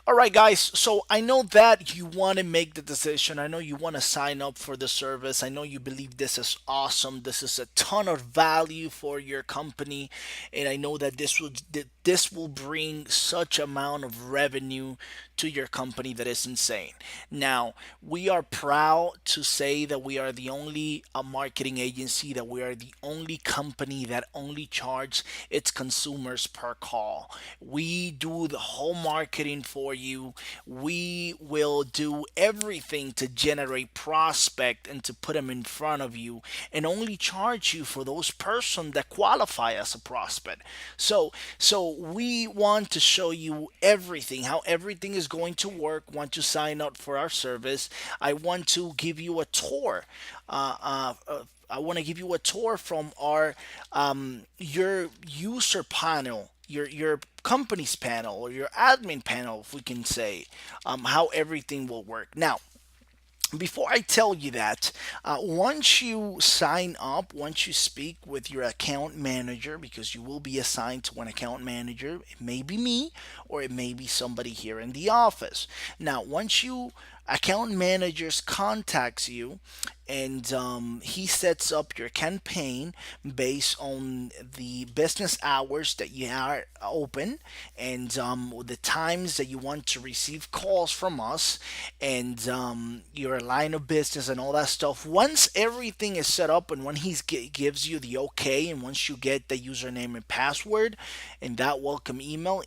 All right, guys. So I know that you want to make the decision. I know you want to sign up for the service. I know you believe this is awesome. This is a ton of value for your company, and I know that this will bring such amount of revenue to your company that is insane. Now, we are proud to say that we are the only marketing agency, that we are the only company that only charge its consumers per call. We do the whole marketing for you. We will do everything to generate prospect and to put them in front of you and only charge you for those person that qualify as a prospect. So we want to show you everything, how everything is going to work once you sign up for our service. I want to give you a tour. I want to give you a tour from our your user panel, your company's panel or your admin panel, if we can say, how everything will work. Now, before I tell you that, once you sign up, once you speak with your account manager, because you will be assigned to an account manager, it may be me or it may be somebody here in the office. Now, once you account managers contacts you and he sets up your campaign based on the business hours that you are open and the times that you want to receive calls from us and your line of business and all that stuff. Once everything is set up and when gives you the okay and once you get the username and password in that welcome email,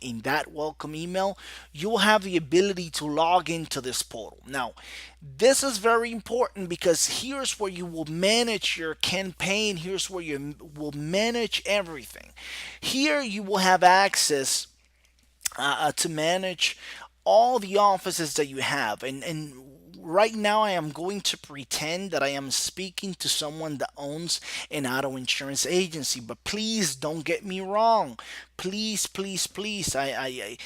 you'll have the ability to log into this portal. Now, this is very important because here's where you will manage your campaign. Here's where you will manage everything. Here you will have access to manage all the offices that you have. And right now, I am going to pretend that I am speaking to someone that owns an auto insurance agency. But please don't get me wrong. Please, please, please. I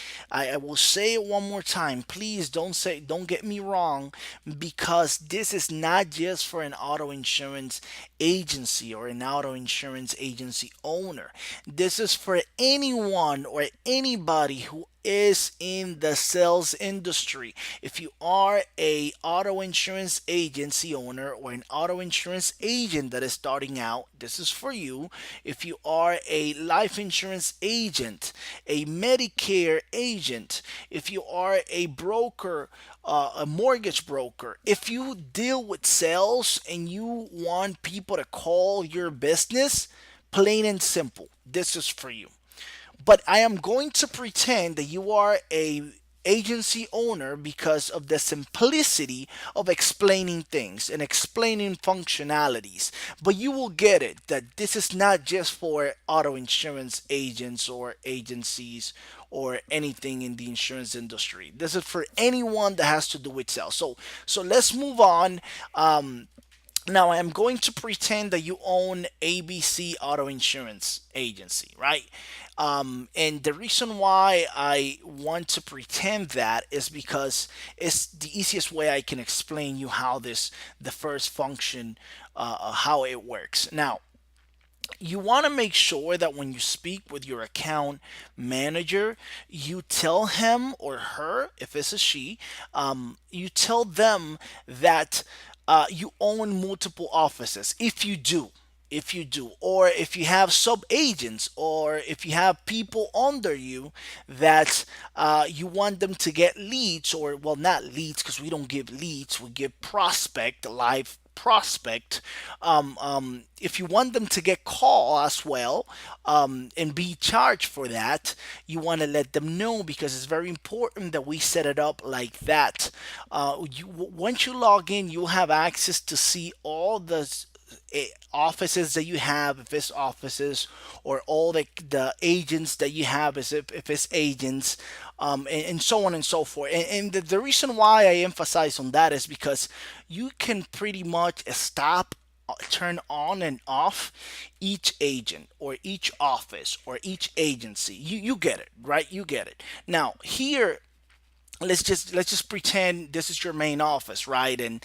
will say it one more time. Please don't get me wrong, because this is not just for an auto insurance agency or an auto insurance agency owner. This is for anyone or anybody who is in the sales industry. If you are a auto insurance agency owner or an auto insurance agent that is starting out, this is for you. If you are a life insurance agent, a Medicare agent, if you are a broker, a mortgage broker, if you deal with sales and you want people to call your business, plain and simple, this is for you. But I am going to pretend that you are a agency owner because of the simplicity of explaining things and explaining functionalities. But you will get it that this is not just for auto insurance agents or agencies or anything in the insurance industry. This is for anyone that has to do with sales. So let's move on. Now I'm going to pretend that you own ABC Auto Insurance Agency, right? And the reason why I want to pretend that is because it's the easiest way I can explain you how the first function, how it works. Now, you want to make sure that when you speak with your account manager, you tell him or her, if it's a she, you tell them that you own multiple offices. If you do, or if you have sub agents, or if you have people under you that you want them to get leads, or well, not leads because we don't give leads, we give prospect, live prospect. If you want them to get call as well and be charged for that, you want to let them know because it's very important that we set it up like that. Once you log in, you'll have access to see all the offices that you have, if it's offices, or all the agents that you have, as if it's agents, and so on and so forth. And the reason why I emphasize on that is because you can pretty much stop, turn on and off each agent or each office or each agency. You get it, right? You get it. Now, here let's just pretend this is your main office, right? And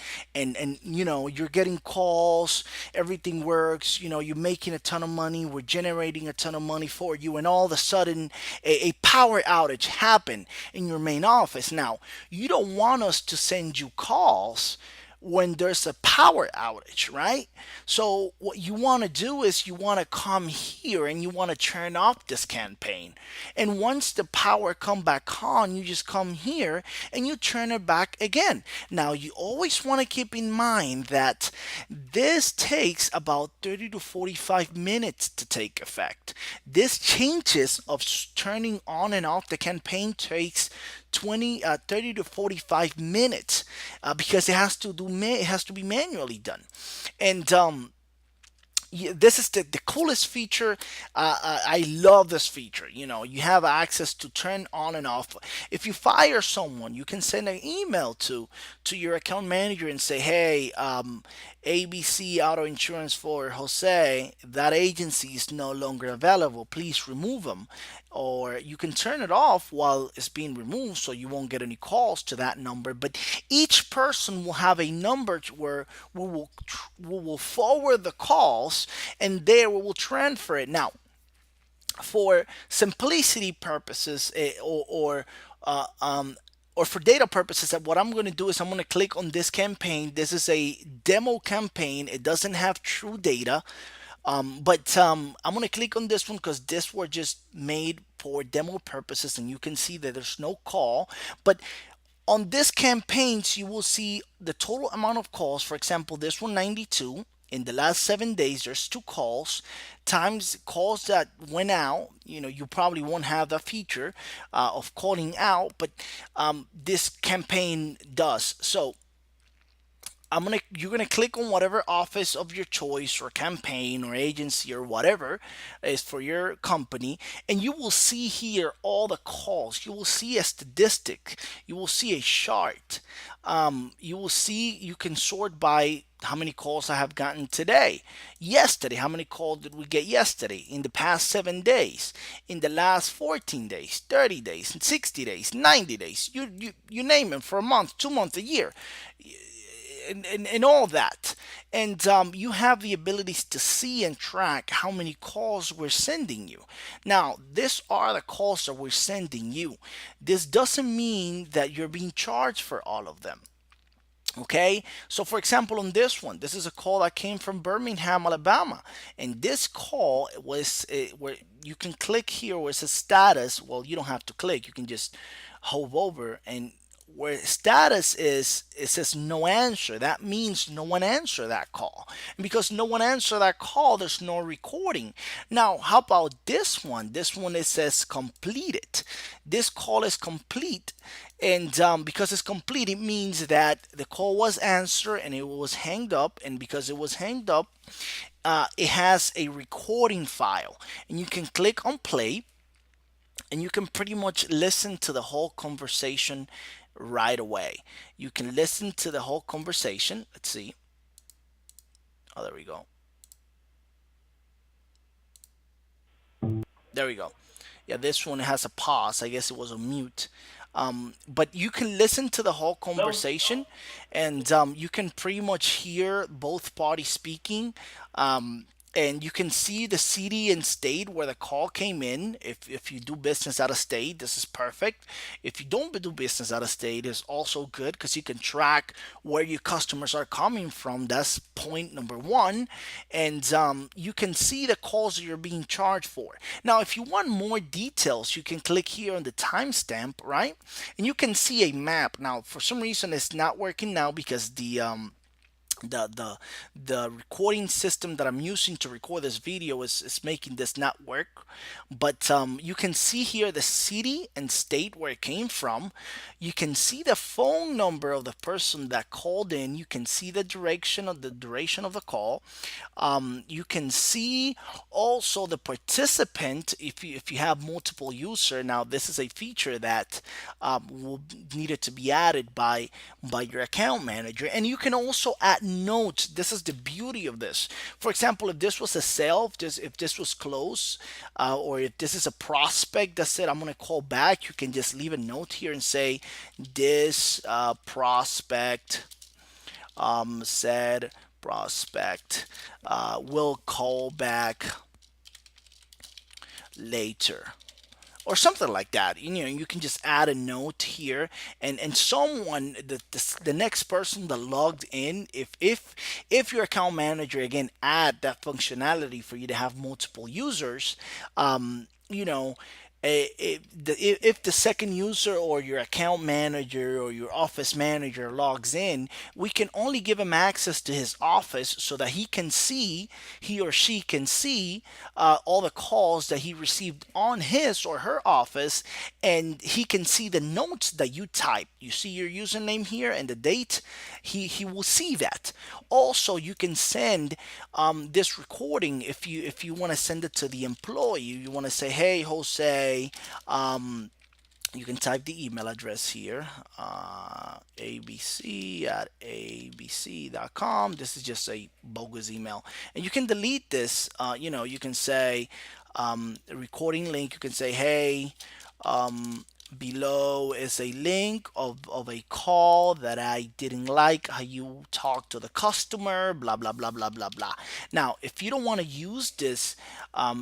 you're getting calls, everything works, you're making a ton of money, we're generating a ton of money for you, and all of a sudden a power outage happened in your main office. Now, you don't want us to send you calls when there's a power outage, right? So what you want to do is you want to come here and you want to turn off this campaign. And once the power come back on, you just come here and you turn it back again. Now you always want to keep in mind that this takes about 30 to 45 minutes to take effect. This changes of turning on and off the campaign takes 30 to 45 minutes because it has to be manually done. And yeah, this is the coolest feature. I love this feature. You have access to turn on and off. If you fire someone, you can send an email to your account manager and say, "Hey, ABC Auto Insurance for Jose, that agency is no longer available. Please remove them." Or you can turn it off while it's being removed so you won't get any calls to that number. But each person will have a number where we will forward the calls, and there we will transfer it. Now, for simplicity purposes, uh, um, or for data purposes, that what I'm going to do is I'm going to click on this campaign. This is a demo campaign. It doesn't have true data. But I'm going to click on this one because this were just made for demo purposes, and you can see that there's no call. But on this campaigns, you will see the total amount of calls. For example, this one 92. In the last 7 days, there's two calls times calls that went out. You probably won't have the feature of calling out, but this campaign does. So you're gonna click on whatever office of your choice or campaign or agency or whatever is for your company, and you will see here all the calls. You will see a statistic. You will see a chart. You will see you can sort by how many calls I have gotten today. Yesterday, how many calls did we get yesterday? In the past 7 days, in the last 14 days, 30 days, 60 days, 90 days. You name it, for a month, 2 months, a year, and all that. And you have the abilities to see and track how many calls we're sending you. Now, these are the calls that we're sending you. This doesn't mean that you're being charged for all of them. Okay, so for example, on this one, this is a call that came from Birmingham, Alabama, and this call was where you can click here where it says status. Well, you don't have to click; you can just hover over, and where status is, it says no answer. That means no one answered that call, and because no one answered that call, there's no recording. Now, how about this one? This one, it says completed. This call is complete, and because it's complete, it means that the call was answered and it was hanged up. And because it was hanged up, it has a recording file, and you can click on play, and you can pretty much listen to the whole conversation right away. You can listen to the whole conversation. Let's see. Oh, there we go. There we go. Yeah, this one has a pause. I guess it was on mute. But you can listen to the whole conversation, and you can pretty much hear both parties speaking. And you can see the city and state where the call came in. If you do business out of state, this is perfect. If you don't do business out of state, it's also good because you can track where your customers are coming from. That's point number one. And you can see the calls that you're being charged for. Now, if you want more details, you can click here on the timestamp, right? And you can see a map. Now, for some reason, it's not working now because the the the recording system that I'm using to record this video is making this not work. But you can see here the city and state where it came from. You can see the phone number of the person that called in. You can see the duration of the call. You can see also the participant if you have multiple user. Now, this is a feature that will needed to be added by your account manager, and you can also add notes. This is the beauty of this. For example, if this was a sale, if this was close, or if this is a prospect that said I'm gonna call back, you can just leave a note here and say this prospect said prospect will call back later, or something like that. You know, you can just add a note here, and someone, the next person that logged in, if your account manager again add that functionality for you to have multiple users, you know, if the second user or your account manager or your office manager logs in, we can only give him access to his office so that he or she can see all the calls that he received on his or her office, and he can see the notes that you type. You see your username here and the date. He will see that. Also, you can send this recording if you want to send it to the employee. You want to say, hey, Jose. You can type the email address here, abc at abc.com. This is just a bogus email. And you can delete this. You can say recording link. You can say, hey, below is a link of a call that I didn't like how you talk to the customer, blah, blah, blah, blah, blah, blah. Now, if you don't want to use this,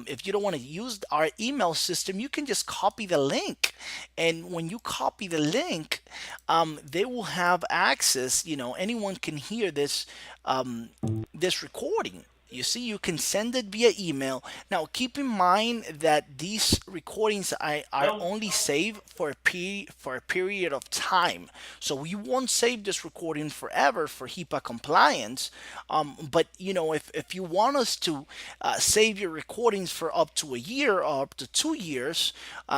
if you don't want to use our email system, you can just copy the link. And when you copy the link, they will have access, anyone can hear this recording. You see, you can send it via email. Now, keep in mind that these recordings are only saved for a period of time. So we won't save this recording forever for HIPAA compliance. But if you want us to save your recordings for up to a year or up to 2 years,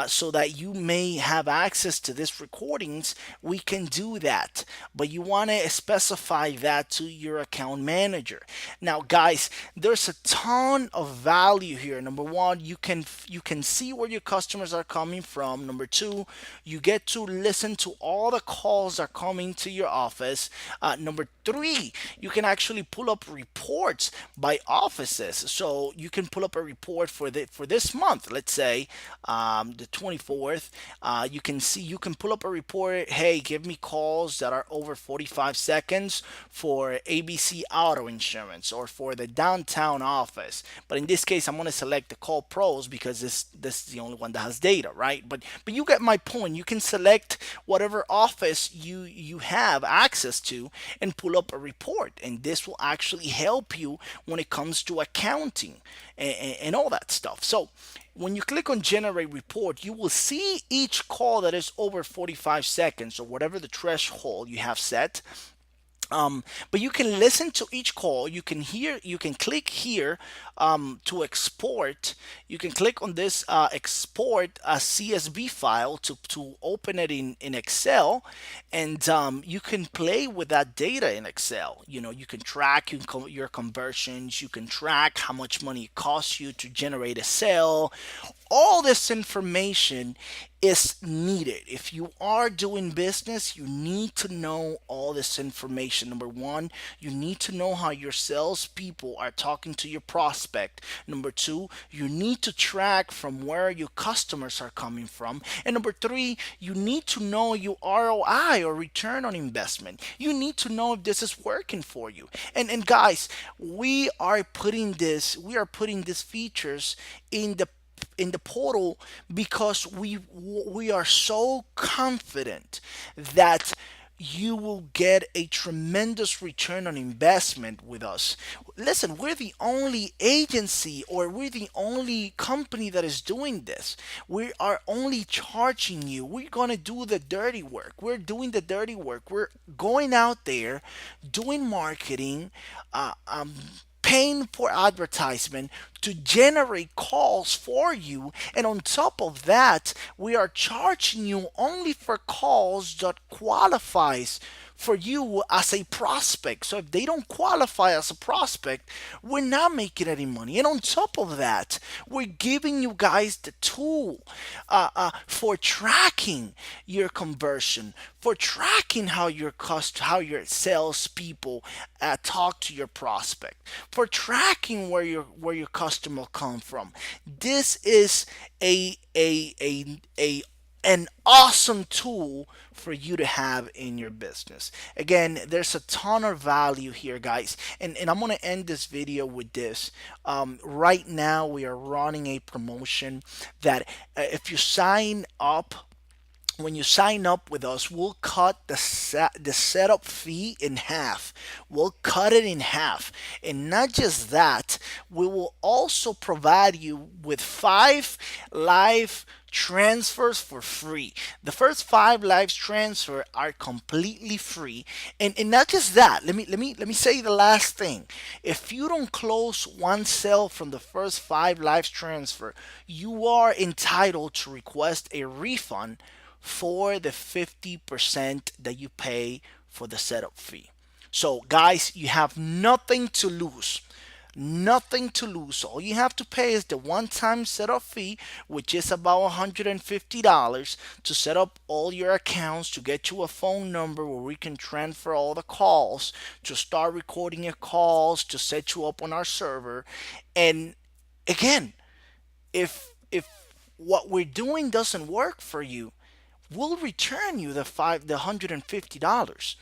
so that you may have access to these recordings, we can do that. But you want to specify that to your account manager. Now, guys, there's a ton of value here. Number one, you can see where your customers are coming from. Number two, you get to listen to all the calls that are coming to your office. Number three, you can actually pull up reports by offices. So you can pull up a report for this month. Let's say the 24th. You can pull up a report. Hey, give me calls that are over 45 seconds for ABC Auto Insurance or for the downtown office. But in this case, I'm going to select the Call Pros because this is the only one that has data, right? But you get my point. You can select whatever office you have access to and pull up a report, and this will actually help you when it comes to accounting and all that stuff. So when you click on generate report, you will see each call that is over 45 seconds or whatever the threshold you have set. But you can listen to each call. You can click here to export. You can click on this export a CSV file to open it in Excel, and you can play with that data in Excel. You can track your conversions. You can track how much money it costs you to generate a sale. All this information is needed. If you are doing business, you need to know all this information. Number one, you need to know how your salespeople are talking to your prospect. Number two, you need to track from where your customers are coming from. And number three, you need to know your ROI or return on investment. You need to know if this is working for you. And guys, we are putting these features in the portal because we are so confident that you will get a tremendous return on investment with us. Listen, we're the only agency or we're the only company that is doing this. We are only charging you. We're going to do the dirty work. We're doing the dirty work. We're going out there doing marketing, paying for advertisement to generate calls for you, and on top of that we are charging you only for calls that qualifies for you as a prospect. So if they don't qualify as a prospect, we're not making any money. And on top of that, we're giving you guys the tool for tracking your conversion, for tracking how your salespeople talk to your prospect, for tracking where your customer come from. This is a an awesome tool for you to have in your business. Again, there's a ton of value here, guys. And I'm going to end this video with this. Right now, we are running a promotion that if you sign up, when you sign up with us, we'll cut the setup fee in half. We'll cut it in half. And not just that, we will also provide you with 5 live transfers for free. The first 5 live transfer are completely free. And not just that, let me say the last thing. If you don't close one sale from the first 5 live transfer, you are entitled to request a refund for the 50% that you pay for the setup fee. So, guys, you have nothing to lose. Nothing to lose. All you have to pay is the one time setup fee, which is about $150 to set up all your accounts, to get you a phone number where we can transfer all the calls, to start recording your calls, to set you up on our server. And again, if what we're doing doesn't work for you, we'll return you the $150.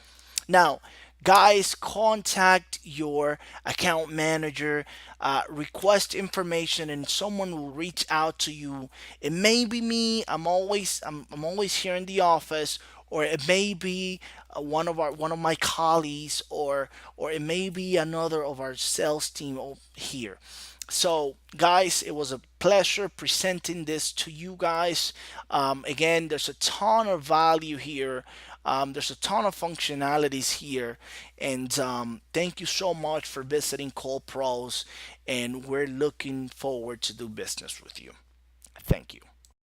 Now, guys, contact your account manager, request information, and someone will reach out to you. It may be me. I'm always here in the office, or it may be one of my colleagues, or it may be another of our sales team here. So, guys, it was a pleasure presenting this to you guys. Again, there's a ton of value here. There's a ton of functionalities here. And thank you so much for visiting Call Pros. And we're looking forward to do business with you. Thank you.